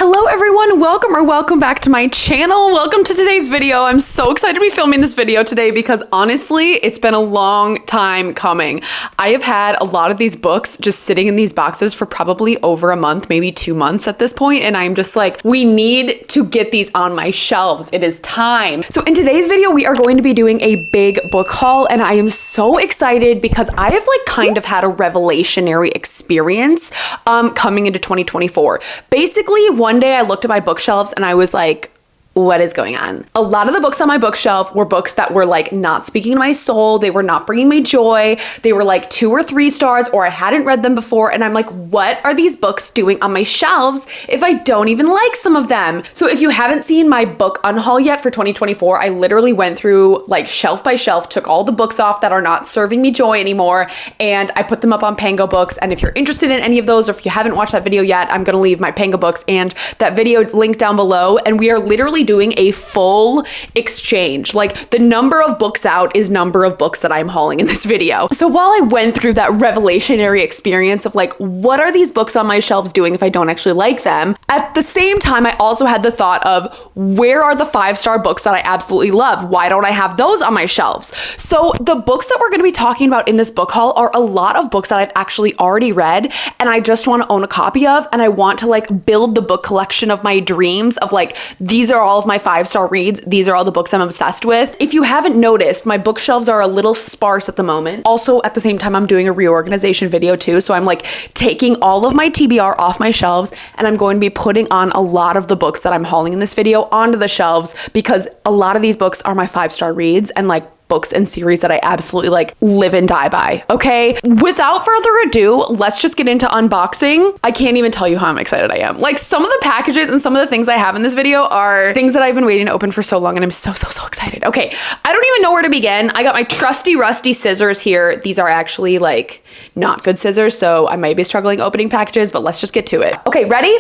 Hello everyone, welcome back to my channel. Welcome to today's video. I'm so excited to be filming this video today because honestly, it's been a long time coming. I have had a lot of these books just sitting in these boxes for probably over a month, maybe 2 months at this point, and I'm just like, we need to get these on my shelves. It is time. So in today's video, we are going to be doing a big book haul, and I am so excited because I have like kind of had a revelationary experience coming into 2024. Basically, one day I looked at my bookshelves and I was like, what is going on? A lot of the books on my bookshelf were books that were like not speaking to my soul. They were not bringing me joy. They were like 2 or 3 stars, or I hadn't read them before. And I'm like, what are these books doing on my shelves if I don't even like some of them? So if you haven't seen my book unhaul yet for 2024, I literally went through like shelf by shelf, took all the books off that are not serving me joy anymore, and I put them up on Pango Books. And if you're interested in any of those, or if you haven't watched that video yet, I'm gonna leave my Pango Books and that video link down below. And we are literally doing a full exchange. Like the number of books out is number of books that I'm hauling in this video. So while I went through that revelationary experience of like, what are these books on my shelves doing if I don't actually like them? At the same time, I also had the thought of where are the 5-star books that I absolutely love? Why don't I have those on my shelves? So the books that we're going to be talking about in this book haul are a lot of books that I've actually already read and I just want to own a copy of, and I want to like build the book collection of my dreams of like, these are all of my 5-star reads. These are all the books I'm obsessed with. If you haven't noticed, my bookshelves are a little sparse at the moment. Also, at the same time, I'm doing a reorganization video too. So I'm like taking all of my TBR off my shelves and I'm going to be putting on a lot of the books that I'm hauling in this video onto the shelves because a lot of these books are my 5-star reads and like books and series that I absolutely like live and die by. Okay, without further ado, let's just get into unboxing. I can't even tell you how I'm excited I am. Like some of the packages and some of the things I have in this video are things that I've been waiting to open for so long, and I'm so excited. Okay, I don't even know where to begin. I got my trusty rusty scissors here. These are actually like not good scissors, so I might be struggling opening packages, but let's just get to it. Okay, ready?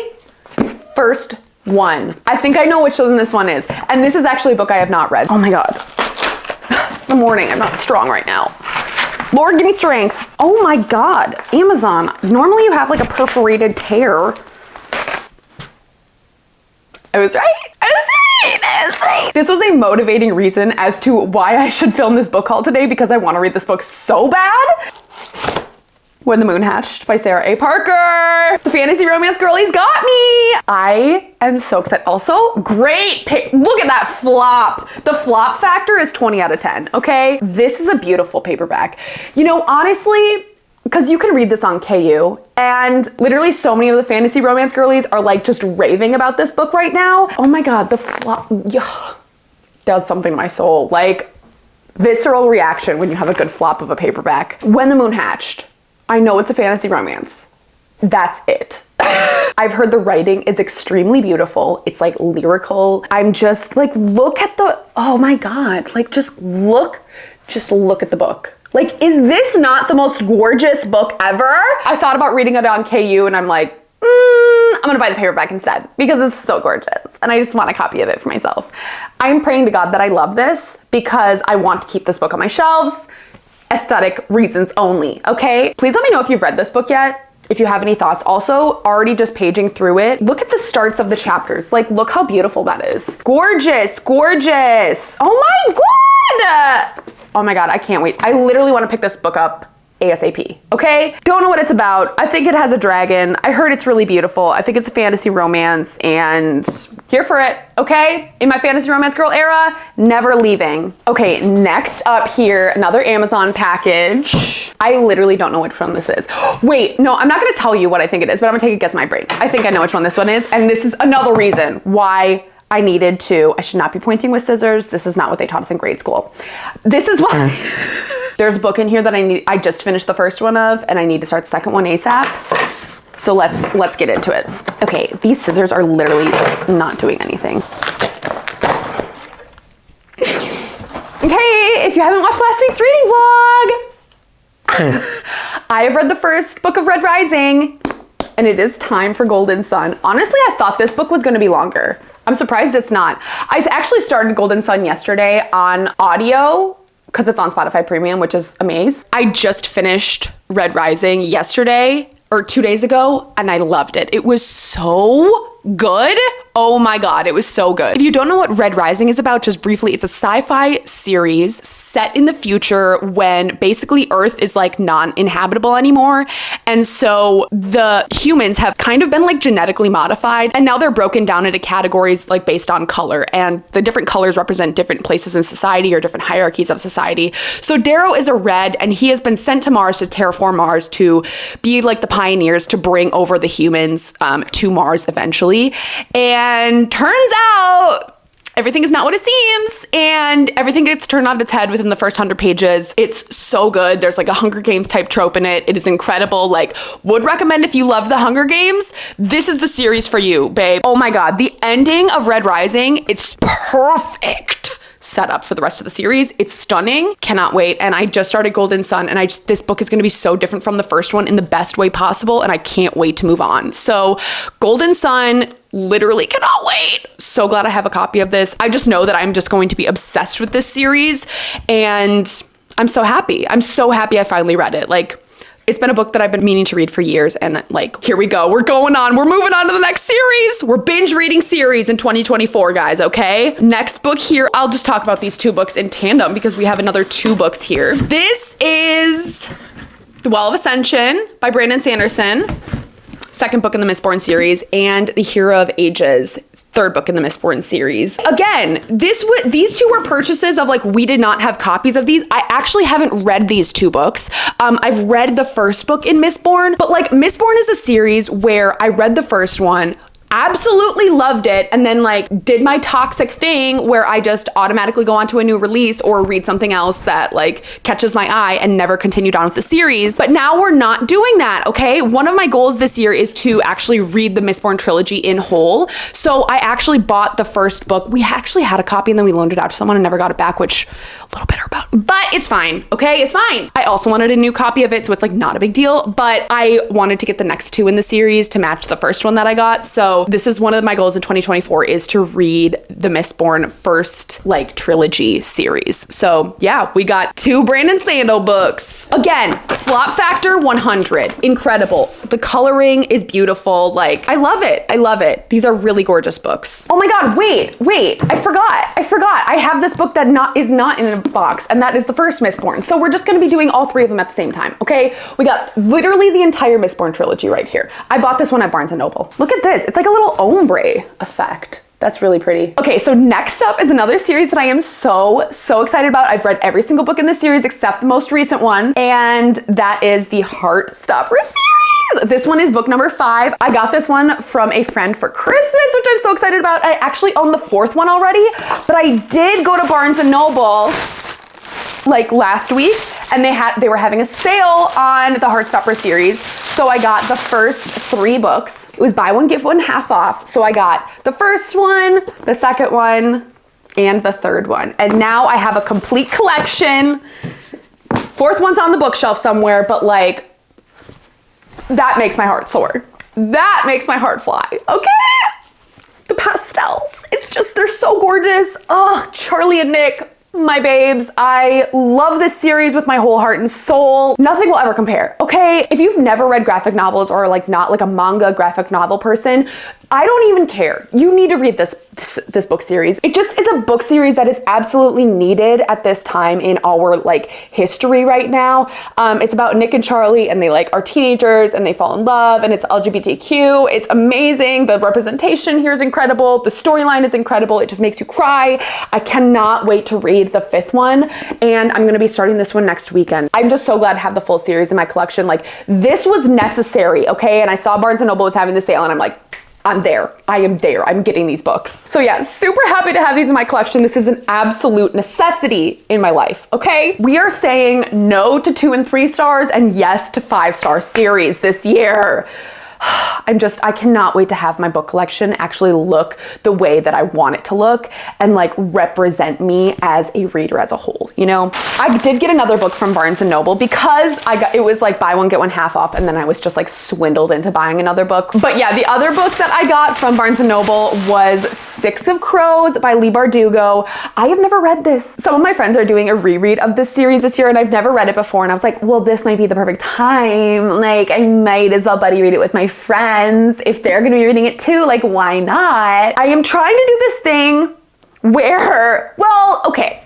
First one. I think I know which one this one is, and this is actually a book I have not read. Oh my God. It's the morning. I'm not strong right now. Lord, give me strength. Oh my God. Amazon. Normally you have like a perforated tear. I was right. This was a motivating reason as to why I should film this book haul today, because I want to read this book so bad. When the Moon Hatched by Sarah A. Parker. The fantasy romance girlies got me. I am so excited. Also, great. Look at that flop. The flop factor is 20 out of 10. Okay. This is a beautiful paperback. You know, honestly, because you can read this on KU, and literally so many of the fantasy romance girlies are like just raving about this book right now. Oh my God. The flop does something to my soul. Like visceral reaction when you have a good flop of a paperback. When the Moon Hatched. I know it's a fantasy romance. That's it. I've heard the writing is extremely beautiful. It's like lyrical. I'm just like, look at the, oh my God. Like just look at the book. Like, is this not the most gorgeous book ever? I thought about reading it on KU and I'm like, I'm gonna buy the paperback instead because it's so gorgeous and I just want a copy of it for myself. I'm praying to God that I love this because I want to keep this book on my shelves. Aesthetic reasons only, okay? Please let me know if you've read this book yet, if you have any thoughts. Also, already just paging through it, look at the starts of the chapters. Like, look how beautiful that is. Gorgeous, gorgeous. Oh my God. Oh my God, I can't wait. I literally want to pick this book up ASAP, okay? Don't know what it's about. I think it has a dragon. I heard it's really beautiful. I think it's a fantasy romance and here for it, okay? In my fantasy romance girl era, never leaving. Okay, next up here, another Amazon package. I literally don't know which one this is. Wait, no, I'm not gonna tell you what I think it is, but I'm gonna take a guess in my brain. I think I know which one this one is, and this is another reason why I needed to, I should not be pointing with scissors. This is not what they taught us in grade school. This is why. There's a book in here that I just finished the first one of, and I need to start the second one ASAP. So let's get into it. Okay, these scissors are literally not doing anything. Okay, if you haven't watched last week's reading vlog, I have read the first book of Red Rising, and it is time for Golden Sun. Honestly, I thought this book was gonna be longer. I'm surprised it's not. I actually started Golden Sun yesterday on audio, because it's on Spotify Premium, which is amazing. I just finished Red Rising yesterday or 2 days ago, and I loved it. It was so good. Oh my God, it was so good. If you don't know what Red Rising is about, just briefly, it's a sci-fi series set in the future when basically Earth is like non-inhabitable anymore. And so the humans have kind of been like genetically modified, and now they're broken down into categories like based on color, and the different colors represent different places in society or different hierarchies of society. So Darrow is a red, and he has been sent to Mars to terraform Mars to be like the pioneers to bring over the humans to Mars eventually. And turns out everything is not what it seems, and everything gets turned on its head within the first 100 pages. It's so good. There's like a Hunger Games type trope in it. It is incredible. Like, would recommend if you love the Hunger Games, this is the series for you, babe. Oh my God, the ending of Red Rising, it's perfect set up for the rest of the series. It's stunning. Cannot wait. And I just started Golden Sun, and this book is going to be so different from the first one in the best way possible, and I can't wait to move on. So Golden Sun, literally cannot wait. So glad I have a copy of this. I just know that I'm just going to be obsessed with this series, and I'm so happy. I'm so happy I finally read it. Like, it's been a book that I've been meaning to read for years, and like, here we go. We're going on. We're moving on to the next series. We're binge reading series in 2024, guys, okay? Next book here, I'll just talk about these two books in tandem because we have another two books here. This is The Well of Ascension by Brandon Sanderson, second book in the Mistborn series, and The Hero of Ages, third book in the Mistborn series. Again, these two were purchases of like, we did not have copies of these. I actually haven't read these two books. I've read the first book in Mistborn, but like Mistborn is a series where I read the first one, absolutely loved it, and then like did my toxic thing where I just automatically go on to a new release or read something else that like catches my eye and never continued on with the series. But now we're not doing that, okay? One of my goals this year is to actually read the Mistborn trilogy in whole. So I actually bought the first book. We actually had a copy and then we loaned it out to someone and never got it back, which a little bitter about, but it's fine, okay? It's fine. I also wanted a new copy of it, so it's like not a big deal, but I wanted to get the next two in the series to match the first one that I got. So this is one of my goals in 2024 is to read the Mistborn first like trilogy series. So yeah, we got two Brandon Sandel books. Again, flop factor 100, incredible. The coloring is beautiful. Like, I love it. I love it. These are really gorgeous books. Oh my God, wait, I forgot. I have this book that is not in a box, and that is the first Mistborn. So we're just gonna be doing all three of them at the same time, okay? We got literally the entire Mistborn trilogy right here. I bought this one at Barnes & Noble. Look at this. It's like a little ombre effect. That's really pretty. Okay, so next up is another series that I am so excited about. I've read every single book in this series except the most recent one, and that is the Heartstopper series. This one is book number 5. I got this one from a friend for Christmas, which I'm so excited about. I actually own the 4th one already, but I did go to Barnes & Noble like last week, and they were having a sale on the Heartstopper series. So I got the first 3 books. It was buy one, get one half off. So I got the first one, the second one, and the third one. And now I have a complete collection. 4th one's on the bookshelf somewhere, but like, that makes my heart soar. That makes my heart fly, okay? The pastels, it's just, they're so gorgeous. Oh, Charlie and Nick, my babes. I love this series with my whole heart and soul. Nothing will ever compare, okay? If you've never read graphic novels or like not like a manga graphic novel person, I don't even care. You need to read this book series. It just is a book series that is absolutely needed at this time in our like history right now. It's about Nick and Charlie, and they like are teenagers and they fall in love, and it's LGBTQ. It's amazing. The representation here is incredible. The storyline is incredible. It just makes you cry. I cannot wait to read the 5th one, and I'm gonna be starting this one next weekend. I'm just so glad to have the full series in my collection. Like, this was necessary, okay? And I saw Barnes & Noble was having the sale, and I'm like, I'm there. I am there. I'm getting these books. So yeah, super happy to have these in my collection. This is an absolute necessity in my life, okay? We are saying no to 2 and 3 stars and yes to 5-star series this year. I cannot wait to have my book collection actually look the way that I want it to look and like represent me as a reader as a whole, you know? I did get another book from Barnes & Noble because it was like buy one, get one half off, and then I was just like swindled into buying another book. But yeah, the other book that I got from Barnes & Noble was Six of Crows by Leigh Bardugo. I have never read this. Some of my friends are doing a reread of this series this year and I've never read it before, and I was like, well, this might be the perfect time. Like, I might as well buddy read it with my friends. If they're gonna be reading it too, like, why not? I am trying to do this thing where, well, okay.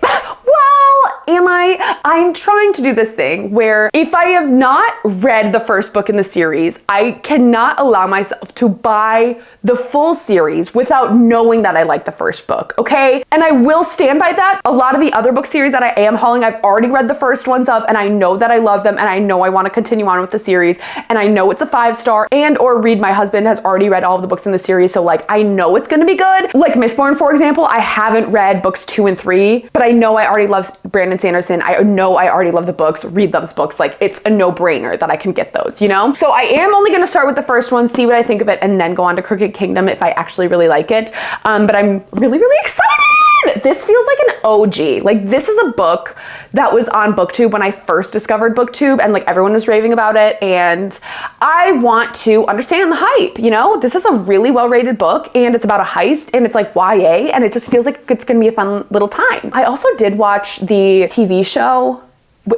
I'm trying to do this thing where if I have not read the first book in the series, I cannot allow myself to buy the full series without knowing that I like the first book, okay? And I will stand by that. A lot of the other book series that I am hauling, I've already read the first ones of, and I know that I love them, and I know I want to continue on with the series, and I know it's a 5-star, and or Reed, my husband, has already read all of the books in the series, so like, I know it's gonna be good. Like Mistborn, for example, I haven't read books 2 and 3, but I know I already love Brandon Sanderson. I know I already love the books. Reed loves books. Like, it's a no-brainer that I can get those, you know? So I am only gonna start with the first one, see what I think of it, and then go on to Crooked Kingdom if I actually really like it. But I'm really, really excited. This feels like an OG. Like, this is a book that was on BookTube when I first discovered BookTube, and like everyone was raving about it, and I want to understand the hype, you know? This is a really well-rated book, and it's about a heist, and it's like YA, and it just feels like it's gonna be a fun little time. I also did watch the TV show.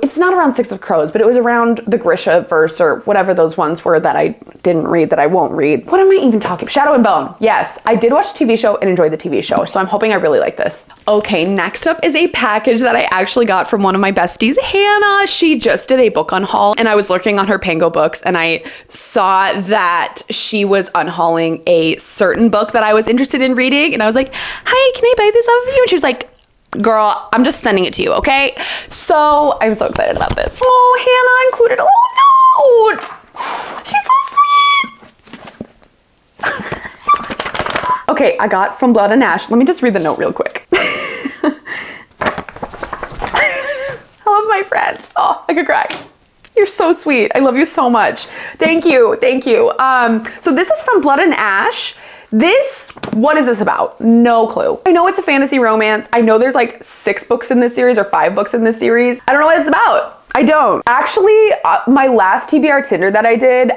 It's not around Six of Crows, but it was around the Grisha verse or whatever those ones were that I didn't read, that I won't read. What am I even talking about? Shadow and Bone. Yes, I did watch the TV show and enjoyed the TV show, so I'm hoping I really like this. Okay, next up is a package that I actually got from one of my besties, Hannah. She just did a book unhaul, and I was lurking on her Pango Books, and I saw that she was unhauling a certain book that I was interested in reading, and I was like, hi, can I buy this off of you? And she was like, girl, I'm just sending it to you, okay? So I'm so excited about this. Oh, Hannah included a little note. She's so sweet. Okay, I got From Blood and Ash. Let me just read the note real quick. I love my friends. Oh, I could cry. You're so sweet. I love you so much. Thank you, thank you. So this is From Blood and Ash. What is this about? No clue. I know it's a fantasy romance. I know there's like 6 books in this series or 5 books in this series. I don't know what it's about. I don't. Actually, my last TBR Tinder that I did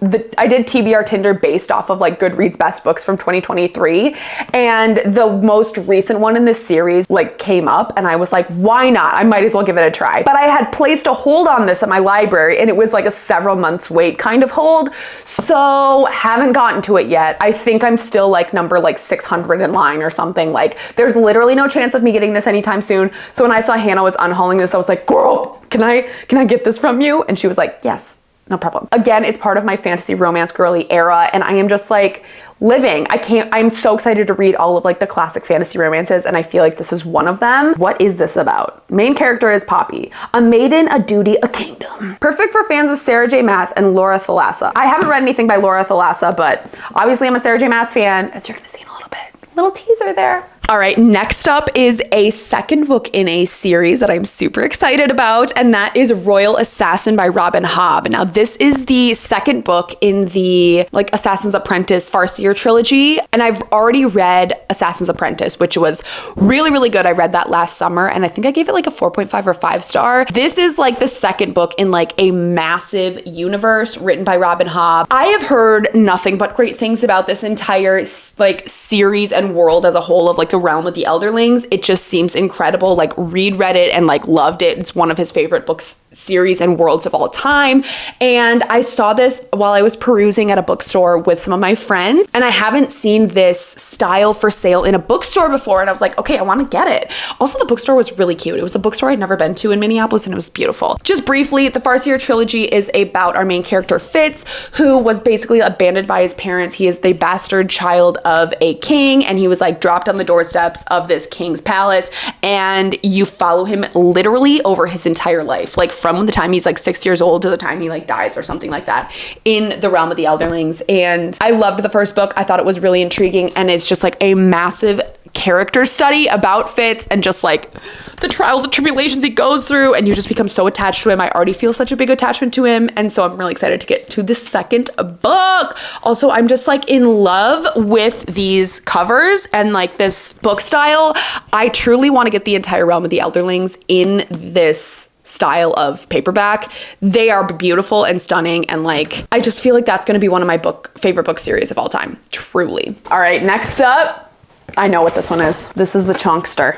TBR Tinder based off of like Goodreads best books from 2023. And the most recent one in this series like came up and I was like, why not? I might as well give it a try. But I had placed a hold on this at my library and it was like a several months wait kind of hold. So haven't gotten to it yet. I think I'm still like number like 600 in line or something. Like there's literally no chance of me getting this anytime soon. So when I saw Hannah was unhauling this, I was like, girl, can I get this from you? And she was like, yes. No problem. Again, it's part of my fantasy romance girly era, and I am just like living. I'm so excited to read all of like the classic fantasy romances, and I feel like this is one of them. What is this about? Main character is Poppy, a maiden, a duty, a kingdom. Perfect for fans of Sarah J. Maas and Laura Thalassa. I haven't read anything by Laura Thalassa, but obviously I'm a Sarah J. Maas fan, as you're gonna see in a little bit. Little teaser there. All right, next up is a second book in a series that I'm super excited about, and that is Royal Assassin by Robin Hobb. Now, this is the second book in the like Assassin's Apprentice Farseer trilogy, and I've already read Assassin's Apprentice, which was really, really good. I read that last summer, and I think I gave it like a 4.5 or 5-star. This is like the second book in like a massive universe written by Robin Hobb. I have heard nothing but great things about this entire like series and world as a whole of like the Realm of the Elderlings. It just seems incredible. Like Reed read it and like loved it. It's one of his favorite books, series, and worlds of all time. And I saw this while I was perusing at a bookstore with some of my friends, and I haven't seen this style for sale in a bookstore before, and I was like, okay, I want to get it. Also, the bookstore was really cute. It was a bookstore I'd never been to in Minneapolis, and it was beautiful. Just briefly, the Farseer trilogy is about our main character Fitz, who was basically abandoned by his parents. He is the bastard child of a king, and he was like dropped on the doorsteps of this king's palace, and you follow him literally over his entire life, like from the time he's like 6 years old to the time he like dies or something like that in the Realm of the Elderlings. And I loved the first book. I thought it was really intriguing, and it's just like a massive character study about Fitz and just like the trials and tribulations he goes through, and you just become so attached to him. I already feel such a big attachment to him, and so I'm really excited to get to the second book. Also, I'm just like in love with these covers and like this book style. I truly want to get the entire Realm of the Elderlings in this style of paperback. They are beautiful and stunning, and like I just feel like that's going to be one of my favorite book series of all time, truly. All right, next up, I know what this one is. This is the Chunkster.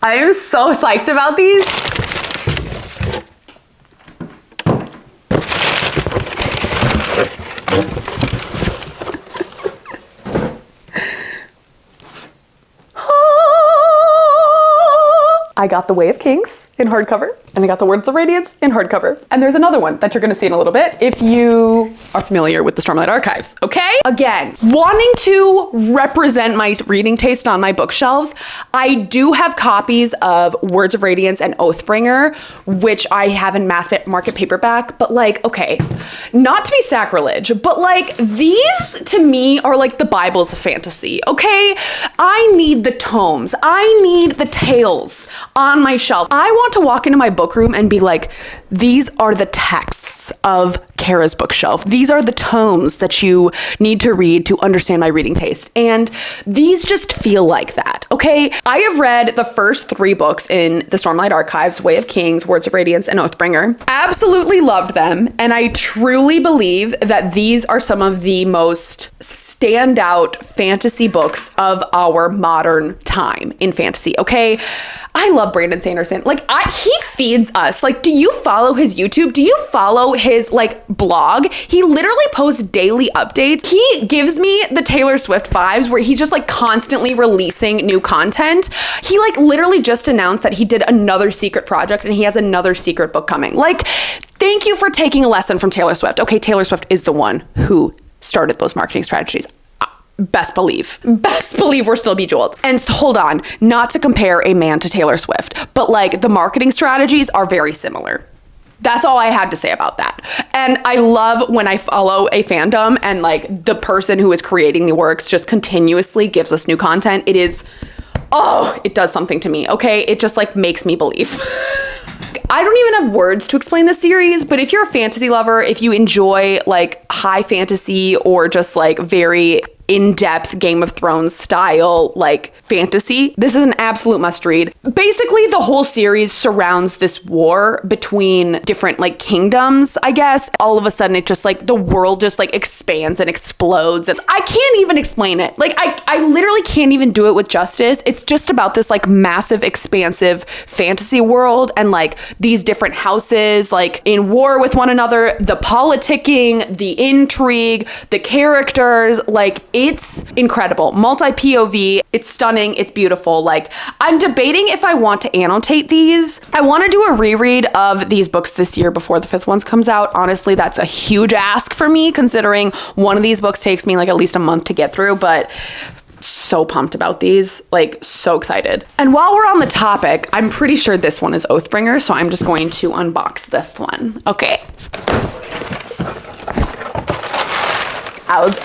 I am so psyched about these. I got The Way of Kings in hardcover, and I got The Words of Radiance in hardcover. And there's another one that you're gonna see in a little bit if you are familiar with the Stormlight Archives, okay? Again, wanting to represent my reading taste on my bookshelves, I do have copies of Words of Radiance and Oathbringer, which I have in mass market paperback, but like, okay, not to be sacrilege, but like these to me are like the Bibles of fantasy, okay? I need the tomes, I need the tales on my shelf. I want to walk into my book room and be like, these are the texts of Kara's bookshelf. These are the tomes that you need to read to understand my reading taste. And these just feel like that, okay? I have read the first 3 books in the Stormlight Archives, Way of Kings, Words of Radiance, and Oathbringer. Absolutely loved them. And I truly believe that these are some of the most standout fantasy books of our modern time in fantasy, okay? I love Brandon Sanderson. Like, he feeds us. Like, do you follow his YouTube? Do you follow his, like, blog? He literally posts daily updates. He gives me the Taylor Swift vibes where he's just, like, constantly releasing new content. He, like, literally just announced that he did another secret project and he has another secret book coming. Like, thank you for taking a lesson from Taylor Swift. Okay, Taylor Swift is the one who started those marketing strategies. Best believe we're still bejeweled. And so, hold on, not to compare a man to Taylor Swift, but like the marketing strategies are very similar. That's all I had to say about that. And I love when I follow a fandom and like the person who is creating the works just continuously gives us new content. It is, oh, it does something to me, okay? It just like makes me believe. I don't even have words to explain this series, but if you're a fantasy lover, if you enjoy like high fantasy or just like very in-depth Game of Thrones style like fantasy, this is an absolute must read. Basically, the whole series surrounds this war between different like kingdoms, I guess. All of a sudden, it just like the world just like expands and explodes. I can't even explain it. Like I literally can't even do it with justice. It's just about this like massive, expansive fantasy world and like these different houses like in war with one another, the politicking, the intrigue, the characters, like it's incredible. Multi-POV, it's stunning, it's beautiful. Like, I'm debating if I want to annotate these. I want to do a reread of these books this year before the 5th one comes out. Honestly, that's a huge ask for me considering one of these books takes me like at least a month to get through, but so pumped about these, like so excited. And while we're on the topic, I'm pretty sure this one is Oathbringer, so I'm just going to unbox this one. Okay.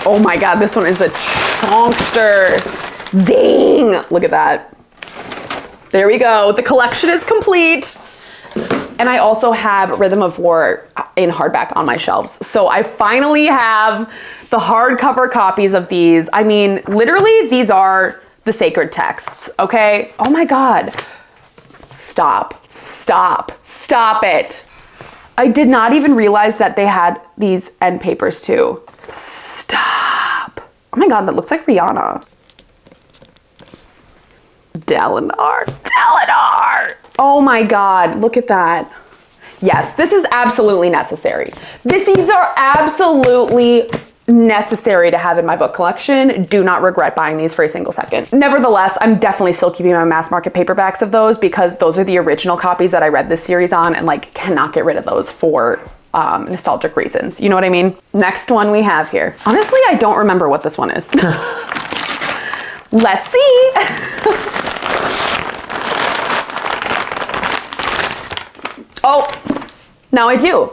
Oh my God, this one is a chunkster. Dang, look at that. There we go, the collection is complete. And I also have Rhythm of War in hardback on my shelves. So I finally have the hardcover copies of these. I mean, literally these are the sacred texts, okay? Oh my God, stop it. I did not even realize that they had these end papers too. Stop. Oh my God, that looks like Rihanna. Dalinar. Oh my God, look at that. Yes, this is absolutely necessary. These are absolutely necessary to have in my book collection. Do not regret buying these for a single second. Nevertheless, I'm definitely still keeping my mass market paperbacks of those because those are the original copies that I read this series on and like cannot get rid of those for nostalgic reasons. You know what I mean? Next one we have here. Honestly, I don't remember what this one is. Let's see. Oh, now I do.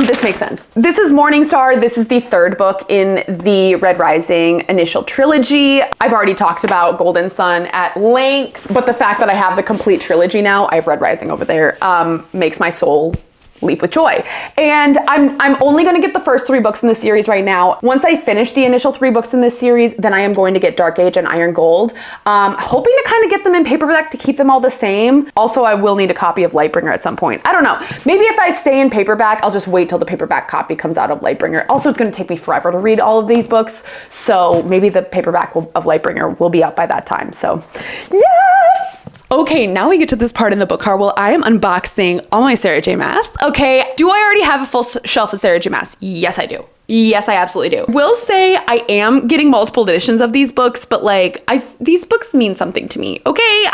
This makes sense. This is Morningstar. This is the 3rd book in the Red Rising initial trilogy. I've already talked about Golden Sun at length, but the fact that I have the complete trilogy now, I have Red Rising over there, makes my soul Leap with Joy. And I'm only gonna get the first 3 books in the series right now. Once I finish the initial 3 books in this series, then I am going to get Dark Age and Iron Gold. Hoping to kind of get them in paperback to keep them all the same. Also, I will need a copy of Lightbringer at some point. I don't know. Maybe if I stay in paperback, I'll just wait till the paperback copy comes out of Lightbringer. Also, it's gonna take me forever to read all of these books, so maybe the paperback of Lightbringer will be out by that time, so yes! Okay, now we get to this part in the book haul. Well, I am unboxing all my Sarah J Maas. Okay, do I already have a full shelf of Sarah J Maas? Yes, I do. Yes, I absolutely do. Will say I am getting multiple editions of these books, but like these books mean something to me. Okay,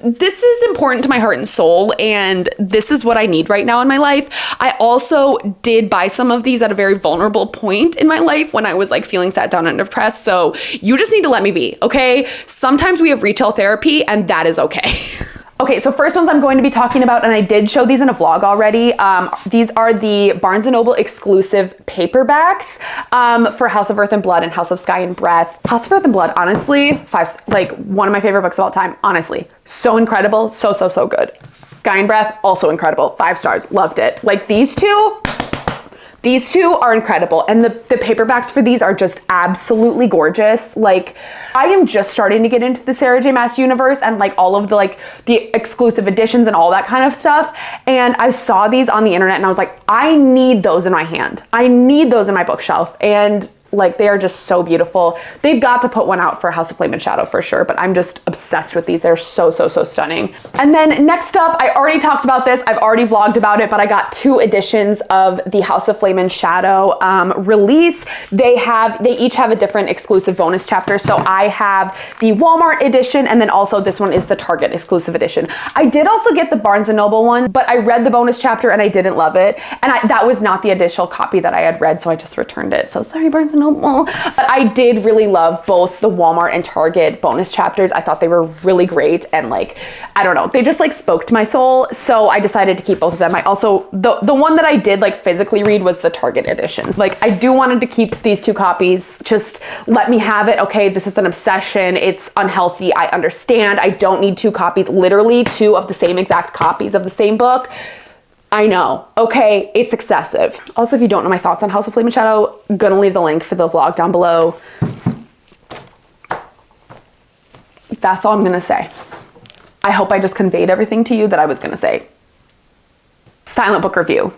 this is important to my heart and soul, and this is what I need right now in my life. I also did buy some of these at a very vulnerable point in my life when I was like feeling sat down and depressed. So you just need to let me be, okay? Sometimes we have retail therapy and that is okay. Okay, so first ones I'm going to be talking about, and I did show these in a vlog already. These are the Barnes & Noble exclusive paperbacks for House of Earth and Blood and House of Sky and Breath. House of Earth and Blood, honestly, one of my favorite books of all time, honestly. So incredible, so good. Sky and Breath, also incredible, 5 stars, loved it. Like these two are incredible, and the paperbacks for these are just absolutely gorgeous. Like, I am just starting to get into the Sarah J Maas universe and like all of the exclusive editions and all that kind of stuff. And I saw these on the internet and I was like, I need those in my hand. I need those in my bookshelf. And like, they are just so beautiful. They've got to put one out for House of Flame and Shadow for sure, but I'm just obsessed with these. They're so stunning. And then next up, I already talked about this. I've already vlogged about it, but I got 2 editions of the House of Flame and Shadow release. They each have a different exclusive bonus chapter. So I have the Walmart edition, and then also this one is the Target exclusive edition. I did also get the Barnes & Noble one, but I read the bonus chapter and I didn't love it. And that was not the initial copy that I had read, so I just returned it. So sorry, Barnes & Noble. But I did really love both the Walmart and Target bonus chapters. I thought they were really great, and like, I don't know, they just like spoke to my soul. So I decided to keep both of them. I also, the one that I did like physically read was the Target edition. Like, I do wanted to keep these 2 copies. Just let me have it. Okay, this is an obsession. It's unhealthy. I understand. I don't need 2 copies, literally 2 of the same exact copies of the same book. I know, okay, it's excessive. Also, if you don't know my thoughts on House of Flame and Shadow, I'm gonna leave the link for the vlog down below. That's all I'm gonna say. I hope I just conveyed everything to you that I was gonna say. Silent book review.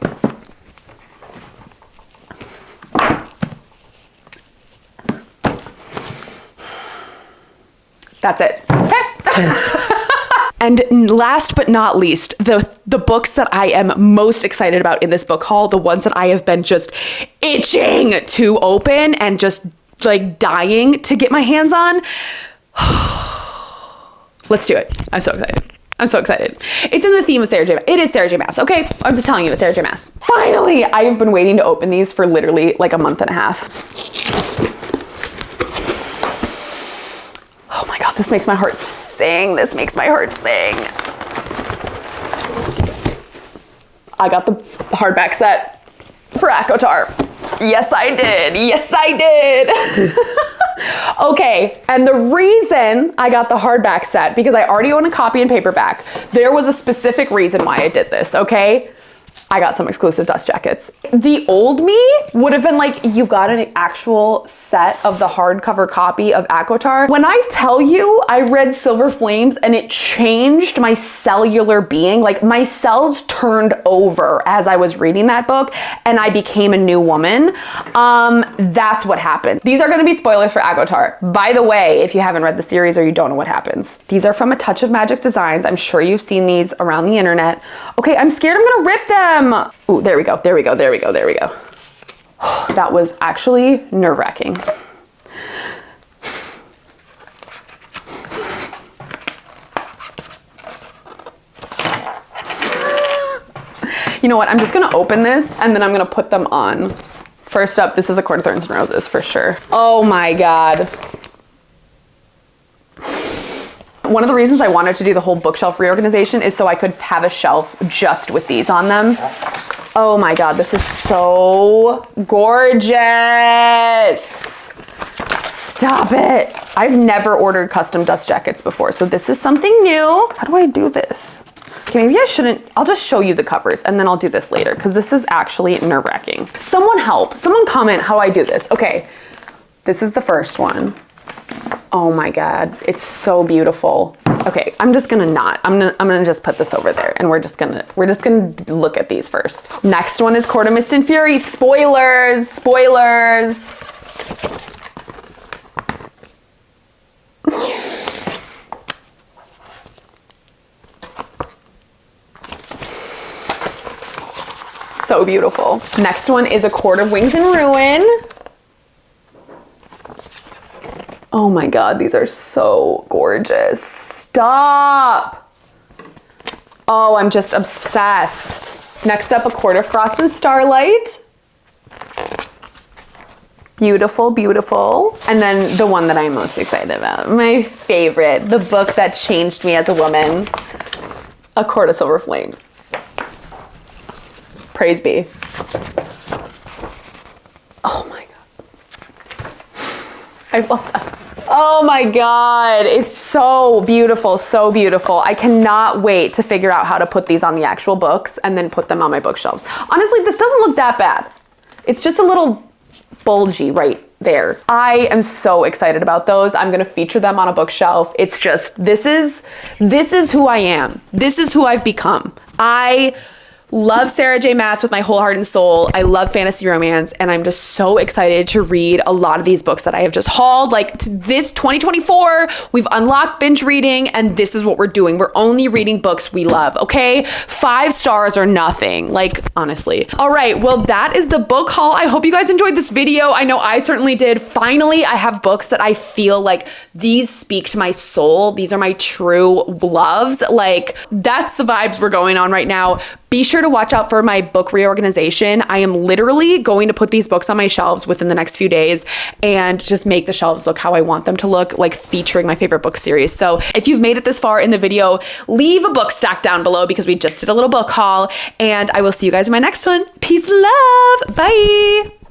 That's it, okay? And last but not least, the books that I am most excited about in this book haul, the ones that I have been just itching to open and just like dying to get my hands on. Let's do it. I'm so excited. I'm so excited. It's in the theme of Sarah J Maas. It is Sarah J Maas, okay? I'm just telling you, it's Sarah J Maas. Finally! I have been waiting to open these for literally like a month and a half. Oh my God, this makes my heart sing. This makes my heart sing. I got the hardback set for ACOTAR. Yes, I did. Yes, I did. Okay, and the reason I got the hardback set, because I already own a copy in paperback, there was a specific reason why I did this, okay? I got some exclusive dust jackets. The old me would have been like, you got an actual set of the hardcover copy of ACOTAR. When I tell you I read Silver Flames and it changed my cellular being, like my cells turned over as I was reading that book and I became a new woman. That's what happened. These are gonna be spoilers for ACOTAR. By the way, if you haven't read the series or you don't know what happens, these are from A Touch of Magic Designs. I'm sure you've seen these around the internet. Okay, I'm scared I'm gonna rip them. Ooh, there we go, there we go, there we go, there we go. That was actually nerve-wracking. You know what, I'm just gonna open this and then I'm gonna put them on. First up, this is A Court of Thorns and Roses for sure. Oh my God. One of the reasons I wanted to do the whole bookshelf reorganization is so I could have a shelf just with these on them. Oh my God, this is so gorgeous. Stop it. I've never ordered custom dust jackets before, so this is something new. How do I do this? Okay, maybe I shouldn't, I'll just show you the covers and then I'll do this later because this is actually nerve-wracking. Someone help, someone comment how I do this. Okay, this is the first one. Oh my God, it's so beautiful. Okay, I'm just gonna not. I'm gonna just put this over there and we're just gonna look at these first. Next one is Court of Mist and Fury. Spoilers, spoilers. So beautiful. Next one is A Court of Wings and Ruin. Oh my God, these are so gorgeous. Stop. Oh, I'm just obsessed. Next up, A Court of Frost and Starlight. Beautiful, beautiful. And then the one that I'm most excited about, my favorite, the book that changed me as a woman, A Court of Silver Flames. Praise be. Oh my God. I love that. Oh my God, it's so beautiful, so beautiful. I cannot wait to figure out how to put these on the actual books and then put them on my bookshelves. Honestly, this doesn't look that bad. It's just a little bulgy right there. I am so excited about those. I'm gonna feature them on a bookshelf. It's just, this is who I am. This is who I've become. I love Sarah J. Maas with my whole heart and soul. I love fantasy romance, and I'm just so excited to read a lot of these books that I have just hauled. Like this 2024, we've unlocked binge reading, and this is what we're doing. We're only reading books we love, okay? 5 stars or nothing, like honestly. All right, well, that is the book haul. I hope you guys enjoyed this video. I know I certainly did. Finally, I have books that I feel like these speak to my soul. These are my true loves. Like that's the vibes we're going on right now. Be sure to watch out for my book reorganization. I am literally going to put these books on my shelves within the next few days and just make the shelves look how I want them to look, like featuring my favorite book series. So if you've made it this far in the video, leave a book stack down below because we just did a little book haul, and I will see you guys in my next one. Peace, love, bye.